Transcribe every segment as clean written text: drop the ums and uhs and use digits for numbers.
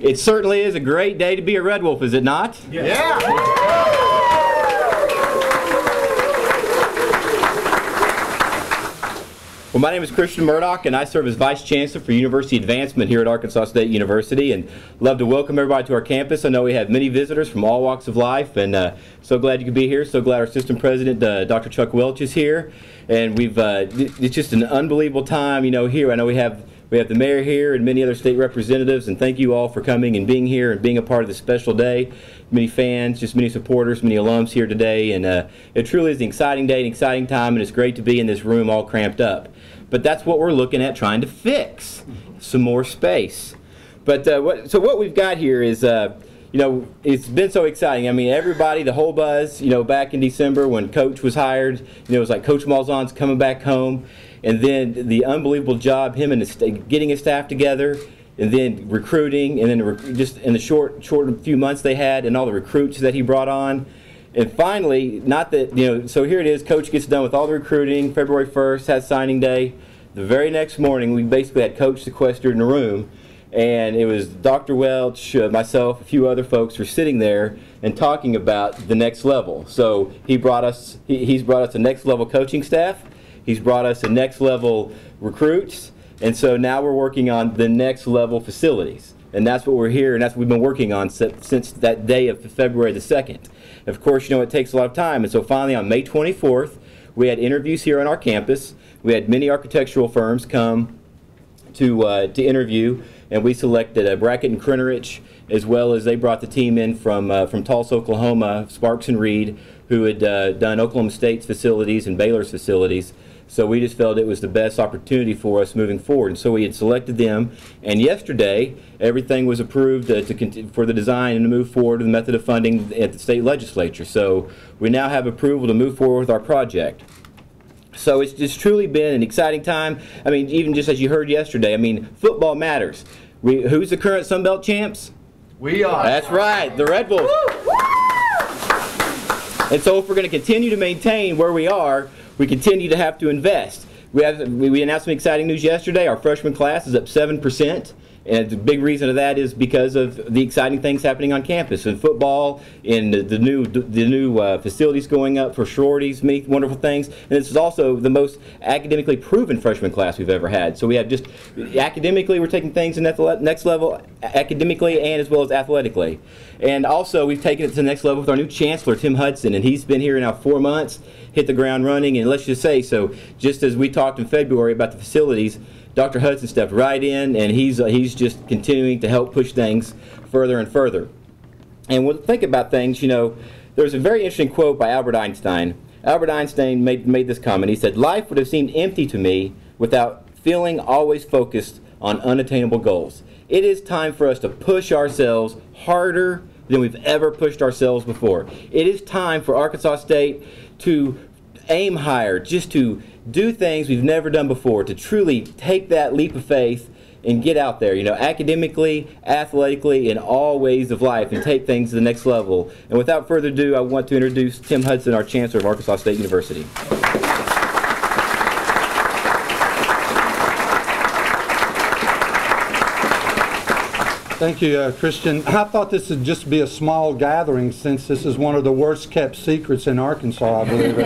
It certainly is a great day to be a Red Wolf, is it not? Yeah. Well, my name is Christian Murdoch, and I serve as Vice Chancellor for University Advancement here at Arkansas State University, and love to welcome everybody to our campus. I know we have many visitors from all walks of life, and so glad you could be here. So glad our System President, Dr. Chuck Welch, is here, and it's just an unbelievable time, here. I know we have the mayor here and many other state representatives, and thank you all for coming and being here and being a part of this special day. Many fans, just many supporters, many alums here today, and it truly is an exciting day, an exciting time, and it's great to be in this room all cramped up. But that's what we're looking at trying to fix, some more space. But what we've got here is, it's been so exciting. I mean, everybody, the whole buzz, back in December when Coach was hired, it was like Coach Malzahn's coming back home, and then the unbelievable job, him and getting his staff together, and then recruiting, and then just in the short few months they had, and all the recruits that he brought on. And finally, so here it is, Coach gets done with all the recruiting, February 1st, has signing day. The very next morning, we basically had Coach sequestered in a room, and it was Dr. Welch, myself, a few other folks were sitting there and talking about the next level. So he's brought us a next level coaching staff, he's brought us a next level recruits, and so now we're working on the next level facilities. And that's what we're here, and that's what we've been working on since that day of February the 2nd. Of course, it takes a lot of time, and so finally on May 24th, we had interviews here on our campus. We had many architectural firms come to interview, and we selected Brackett and Krennerich, as well as they brought the team in from Tulsa, Oklahoma, Sparks and Reed, who had done Oklahoma State's facilities and Baylor's facilities. So we just felt it was the best opportunity for us moving forward. And so we had selected them, and yesterday everything was approved for the design and to move forward with the method of funding at the state legislature. So we now have approval to move forward with our project. So it's just truly been an exciting time. I mean, even just as you heard yesterday, I mean, football matters. Who's the current Sun Belt champs? We are. That's right, the Red Wolves. And so if we're going to continue to maintain where we are, we continue to have to invest. We announced some exciting news yesterday. Our freshman class is up 7%. And the big reason of that is because of the exciting things happening on campus in football, in the new facilities going up for sororities, many wonderful things. And this is also the most academically proven freshman class we've ever had. So we have just academically, we're taking things to the next level, academically and as well as athletically. And also we've taken it to the next level with our new chancellor, Tim Hudson, and he's been here now 4 months, hit the ground running. And let's just say, so just as we talked in February about the facilities, Dr. Hudson stepped right in, and he's just continuing to help push things further and further. And when we think about things, there's a very interesting quote by Albert Einstein. Albert Einstein made this comment. He said, "Life would have seemed empty to me without feeling always focused on unattainable goals." It is time for us to push ourselves harder than we've ever pushed ourselves before. It is time for Arkansas State to aim higher, just to do things we've never done before, to truly take that leap of faith and get out there, academically, athletically, in all ways of life, and take things to the next level. And without further ado, I want to introduce Tim Hudson, our Chancellor of Arkansas State University. Thank you, Christian. I thought this would just be a small gathering since this is one of the worst kept secrets in Arkansas, I believe.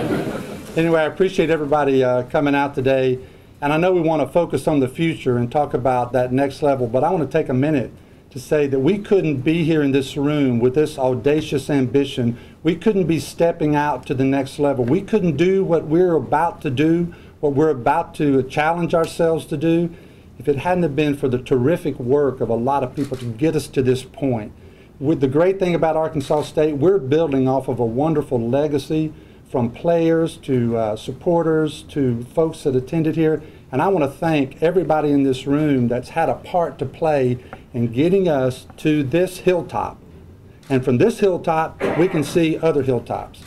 Anyway, I appreciate everybody coming out today. And I know we want to focus on the future and talk about that next level, but I want to take a minute to say that we couldn't be here in this room with this audacious ambition. We couldn't be stepping out to the next level. We couldn't do what we're about to do, what we're about to challenge ourselves to do, if it hadn't have been for the terrific work of a lot of people to get us to this point. With the great thing about Arkansas State, we're building off of a wonderful legacy from players to supporters to folks that attended here. And I want to thank everybody in this room that's had a part to play in getting us to this hilltop. And from this hilltop, we can see other hilltops.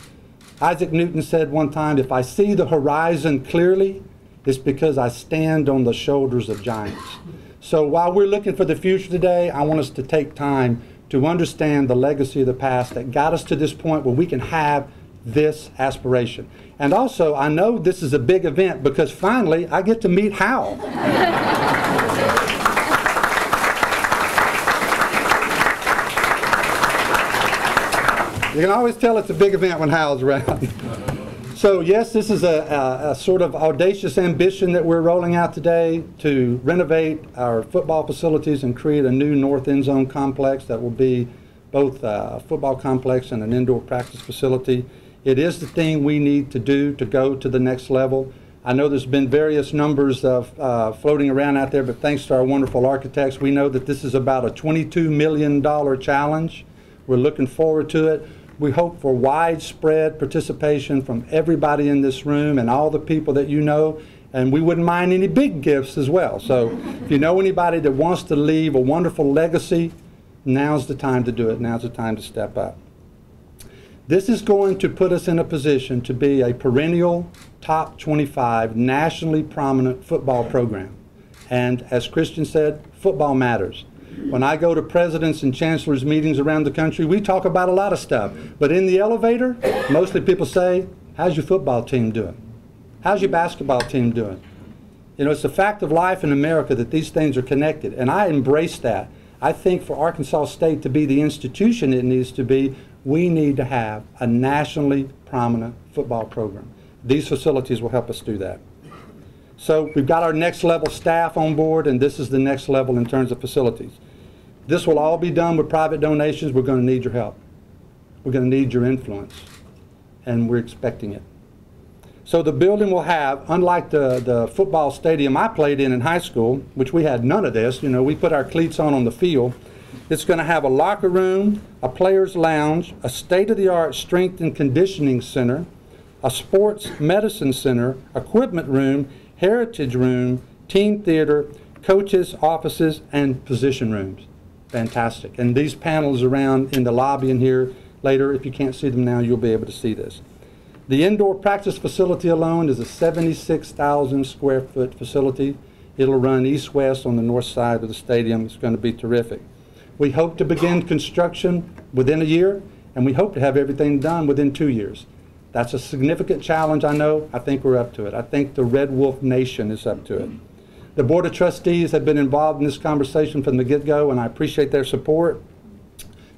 Isaac Newton said one time, "If I see the horizon clearly, it's because I stand on the shoulders of giants." So while we're looking for the future today, I want us to take time to understand the legacy of the past that got us to this point where we can have this aspiration. And also, I know this is a big event because finally I get to meet Hal. You can always tell it's a big event when Hal's around. So yes, this is a sort of audacious ambition that we're rolling out today to renovate our football facilities and create a new north end zone complex that will be both a football complex and an indoor practice facility. It is the thing we need to do to go to the next level. I know there's been various numbers of floating around out there, but thanks to our wonderful architects, we know that this is about a $22 million challenge. We're looking forward to it. We hope for widespread participation from everybody in this room and all the people that you know, and we wouldn't mind any big gifts as well. So if you know anybody that wants to leave a wonderful legacy, now's the time to do it. Now's the time to step up. This is going to put us in a position to be a perennial top 25 nationally prominent football program. And as Christian said, football matters. When I go to presidents and chancellors meetings around the country, we talk about a lot of stuff. But in the elevator, mostly people say, how's your football team doing? How's your basketball team doing? You know, it's a fact of life in America that these things are connected. And I embrace that. I think for Arkansas State to be the institution it needs to be, we need to have a nationally prominent football program. These facilities will help us do that. So we've got our next level staff on board, and this is the next level in terms of facilities. This will all be done with private donations. We're going to need your help. We're going to need your influence, and we're expecting it. So the building will have, unlike the football stadium I played in high school, which we had none of this, you know, we put our cleats on the field. It's going to have a locker room, a player's lounge, a state-of-the-art strength and conditioning center, a sports medicine center, equipment room, heritage room, team theater, coaches' offices, and position rooms. Fantastic. And these panels around in the lobby in here later, if you can't see them now, you'll be able to see this. The indoor practice facility alone is a 76,000 square foot facility. It'll run east-west on the north side of the stadium. It's going to be terrific. We hope to begin construction within a year, and we hope to have everything done within 2 years. That's a significant challenge, I know. I think we're up to it. I think the Red Wolf Nation is up to it. The Board of Trustees have been involved in this conversation from the get-go, and I appreciate their support.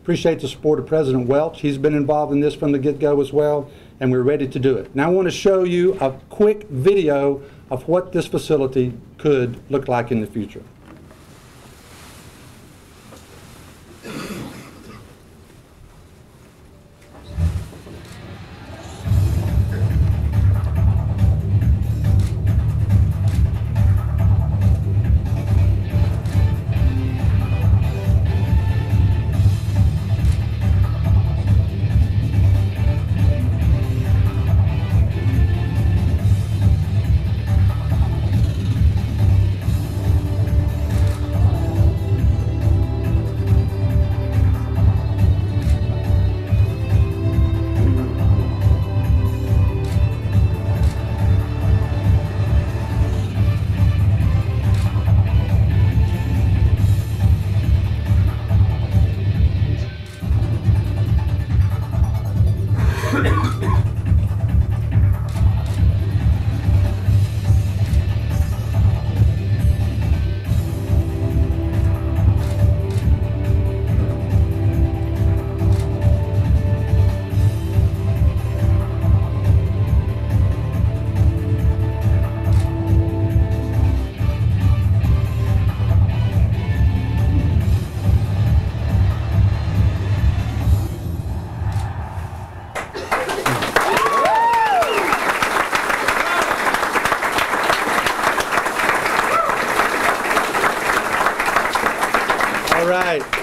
Appreciate the support of President Welch. He's been involved in this from the get-go as well, and we're ready to do it. Now I want to show you a quick video of what this facility could look like in the future.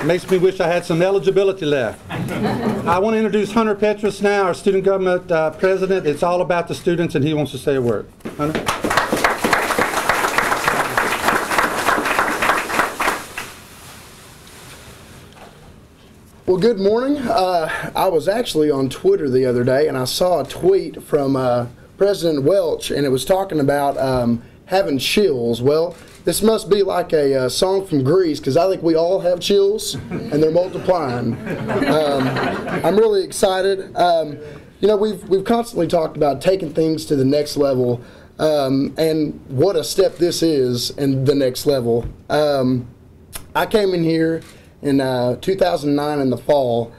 Makes me wish I had some eligibility left. I want to introduce Hunter Petrus now, our student government president. It's all about the students, and he wants to say a word. Hunter? Well, good morning. I was actually on Twitter the other day, and I saw a tweet from President Welch, and it was talking about having chills. Well, this must be like a song from Grease, because I think we all have chills, and they're multiplying. I'm really excited. You know, we've constantly talked about taking things to the next level, and what a step this is in the next level. I came in here in 2009 in the fall,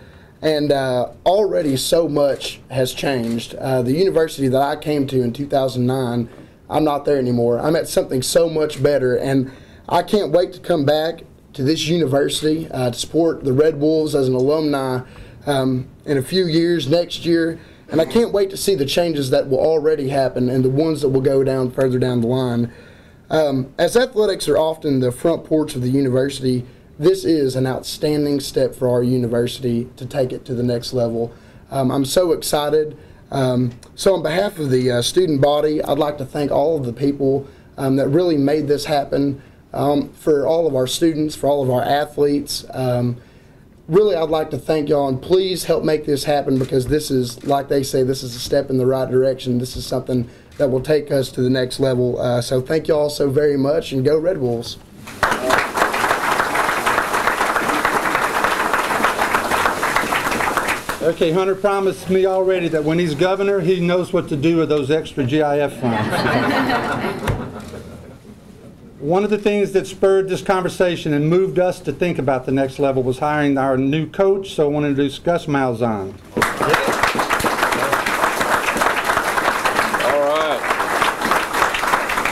And already so much has changed. The university that I came to in 2009, I'm not there anymore. I'm at something so much better, and I can't wait to come back to this university to support the Red Wolves as an alumni in a few years, next year. And I can't wait to see the changes that will already happen and the ones that will go down further down the line. As athletics are often the front porch of the university, this is an outstanding step for our university to take it to the next level. I'm so excited. So on behalf of the student body, I'd like to thank all of the people that really made this happen, for all of our students, for all of our athletes. Really, I'd like to thank y'all, and please help make this happen, because this is, like they say, this is a step in the right direction. This is something that will take us to the next level. So thank y'all so very much, and go Red Wolves. Okay, Hunter promised me already that when he's governor, he knows what to do with those extra GIF funds. One of the things that spurred this conversation and moved us to think about the next level was hiring our new coach, so I want to introduce Gus Malzahn. All right.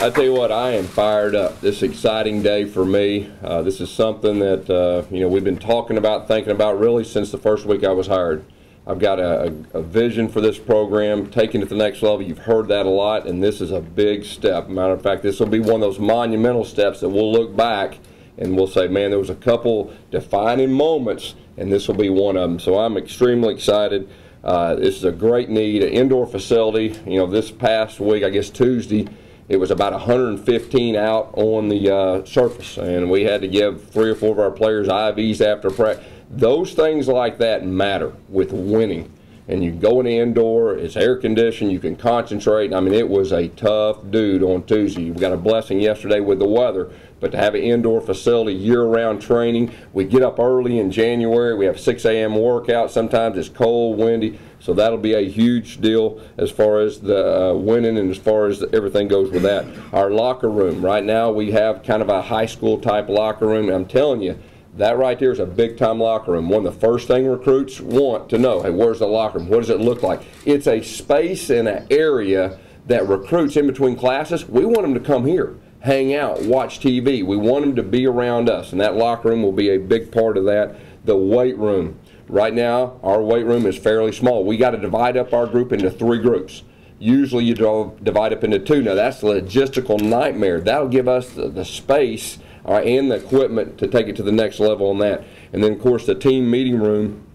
I tell you what, I am fired up. This is an exciting day for me. This is something that we've been talking about, thinking about really since the first week I was hired. I've got a vision for this program, taking it to the next level. You've heard that a lot, and this is a big step. Matter of fact, this will be one of those monumental steps that we'll look back and we'll say, man, there was a couple defining moments, and this will be one of them. So I'm extremely excited. This is a great need, an indoor facility. This past week, I guess Tuesday, it was about 115 out on the surface, and we had to give 3 or 4 of our players IVs after practice. Those things like that matter with winning. And you go in the indoor, it's air conditioned, you can concentrate. I mean, it was a tough dude on Tuesday. We got a blessing yesterday with the weather, but to have an indoor facility, year-round training, we get up early in January, we have 6 a.m. workouts, sometimes it's cold, windy, so that'll be a huge deal as far as the winning and as far as everything goes with that. Our locker room, right now we have kind of a high school type locker room. I'm telling you, that right there is a big-time locker room. One of the first things recruits want to know, hey, where's the locker room? What does it look like? It's a space and an area that recruits in between classes, we want them to come here, hang out, watch TV. We want them to be around us, and that locker room will be a big part of that. The weight room. Right now, our weight room is fairly small. We got to divide up our group into 3 groups. Usually you divide up into 2. Now, that's a logistical nightmare. That'll give us the space and the equipment to take it to the next level on that. And then, of course, the team meeting room,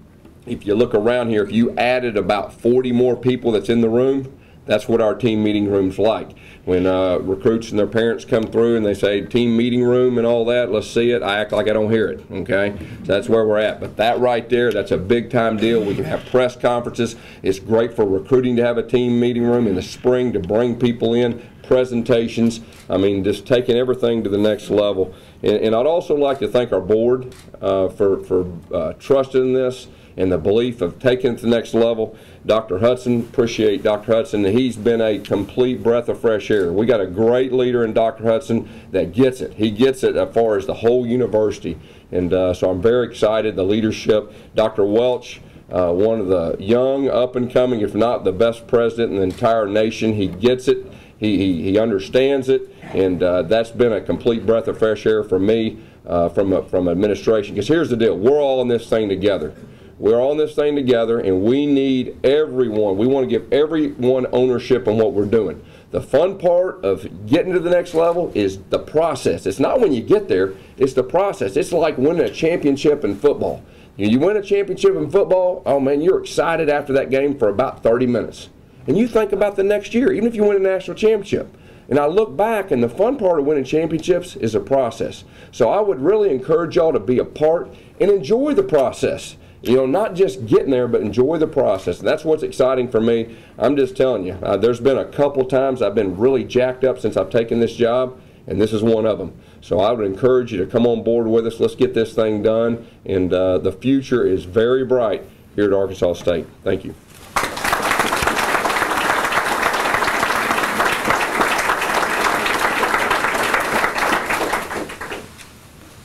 if you look around here, if you added about 40 more people that's in the room, that's what our team meeting room's like. When recruits and their parents come through and they say team meeting room and all that, let's see it, I act like I don't hear it, okay? So that's where we're at. But that right there, that's a big time deal. We can have press conferences. It's great for recruiting to have a team meeting room in the spring to bring people in, presentations. I mean, just taking everything to the next level. And I'd also like to thank our board for trusting in this and the belief of taking it to the next level. Dr. Hudson, appreciate Dr. Hudson. He's been a complete breath of fresh air. We got a great leader in Dr. Hudson that gets it. He gets it as far as the whole university. And so I'm very excited, the leadership. Dr. Welch, one of the young, up-and-coming, if not the best president in the entire nation. He gets it. He understands it, and that's been a complete breath of fresh air for me from administration. Because here's the deal. We're all in this thing together. We're all in this thing together, and we need everyone. We want to give everyone ownership on what we're doing. The fun part of getting to the next level is the process. It's not when you get there, it's the process. It's like winning a championship in football. You win a championship in football, oh man, you're excited after that game for about 30 minutes. And you think about the next year, even if you win a national championship. And I look back, and the fun part of winning championships is a process. So I would really encourage y'all to be a part and enjoy the process. Not just getting there, but enjoy the process. And that's what's exciting for me. I'm just telling you, there's been a couple times I've been really jacked up since I've taken this job, and this is one of them. So I would encourage you to come on board with us. Let's get this thing done. And the future is very bright here at Arkansas State. Thank you.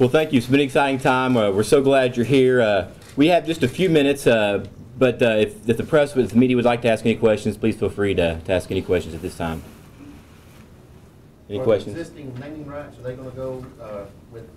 Well, thank you. It's been an exciting time. We're so glad you're here. We have just a few minutes, but if the press, if the media would like to ask any questions, please feel free to ask any questions at this time. Any questions? The existing naming rights, are they going to go with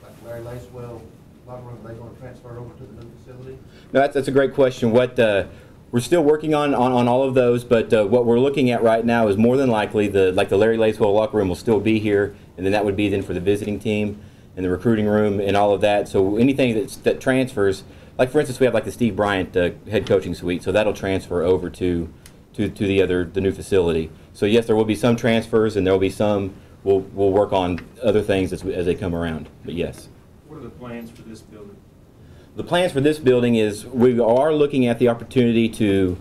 like Larry Lacewell locker room? Are they going to transfer over to the new facility? No, that's a great question. What we're still working on all of those, but what we're looking at right now is more than likely the Larry Lacewell locker room will still be here, and then that would be then for the visiting team and the recruiting room and all of that. So anything that transfers, like for instance, we have like the Steve Bryant head coaching suite, so that'll transfer over to the new facility. So yes, there will be some transfers, and there will be some. We'll work on other things as they come around. But yes. What are the plans for this building? The plans for this building is we are looking at the opportunity to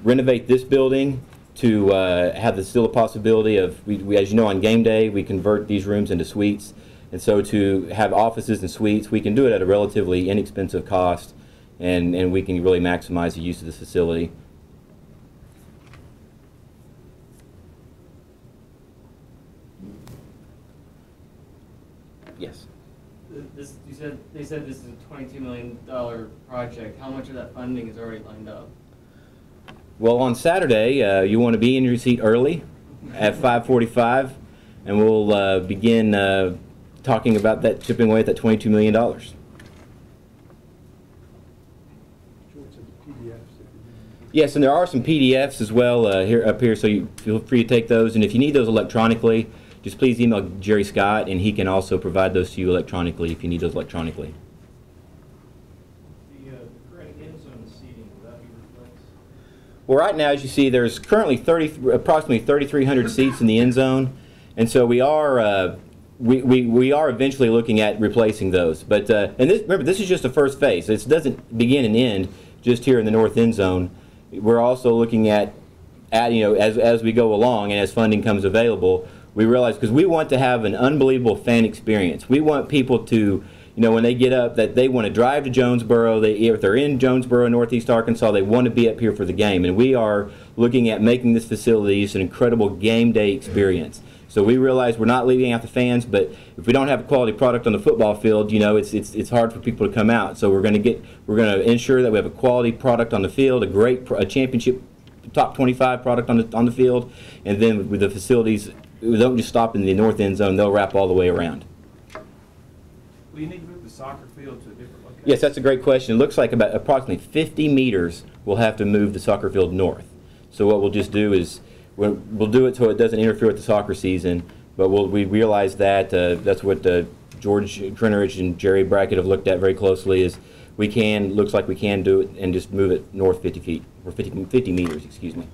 renovate this building to have still a possibility of, as you know, on game day we convert these rooms into suites, and so to have offices and suites, we can do it at a relatively inexpensive cost, and we can really maximize the use of this facility. Yes. They said this is a $22 million project. How much of that funding is already lined up? Well, on Saturday, you want to be in your seat early at 5:45, and we'll begin talking about that, chipping away at that $22 million. Yes, and there are some PDFs as well up here, so you feel free to take those. And if you need those electronically, just please email Jerry Scott, and he can also provide those to you electronically if you need those electronically. The current end zone seating, will that be replaced? Well, right now, as you see, there's currently approximately 3,300 seats in the end zone, and so we are eventually looking at replacing those. But remember, this is just the first phase. This doesn't begin and end just here in the north end zone. We're also looking at as we go along and as funding comes available, we realize, because we want to have an unbelievable fan experience. We want people to, when they get up, that they want to drive to Jonesboro. If they're in Jonesboro, Northeast Arkansas, they want to be up here for the game. And we are looking at making this facility just an incredible game day experience. So we realize we're not leaving out the fans, but if we don't have a quality product on the football field, it's hard for people to come out. So we're going to ensure that we have a quality product on the field, a championship top 25 product on the field, and then with the facilities, we don't just stop in the north end zone, they'll wrap all the way around. Will you need to move the soccer field to a different location? Yes, that's a great question. It looks like about approximately 50 meters we'll have to move the soccer field north. So what we'll just do is we'll do it so it doesn't interfere with the soccer season, but we realize that that's what George Trennerich and Jerry Brackett have looked at very closely, is looks like we can do it and just move it north 50 feet, or 50 meters, excuse me.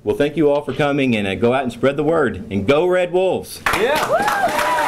Well, thank you all for coming, and go out and spread the word. And go Red Wolves! Yeah!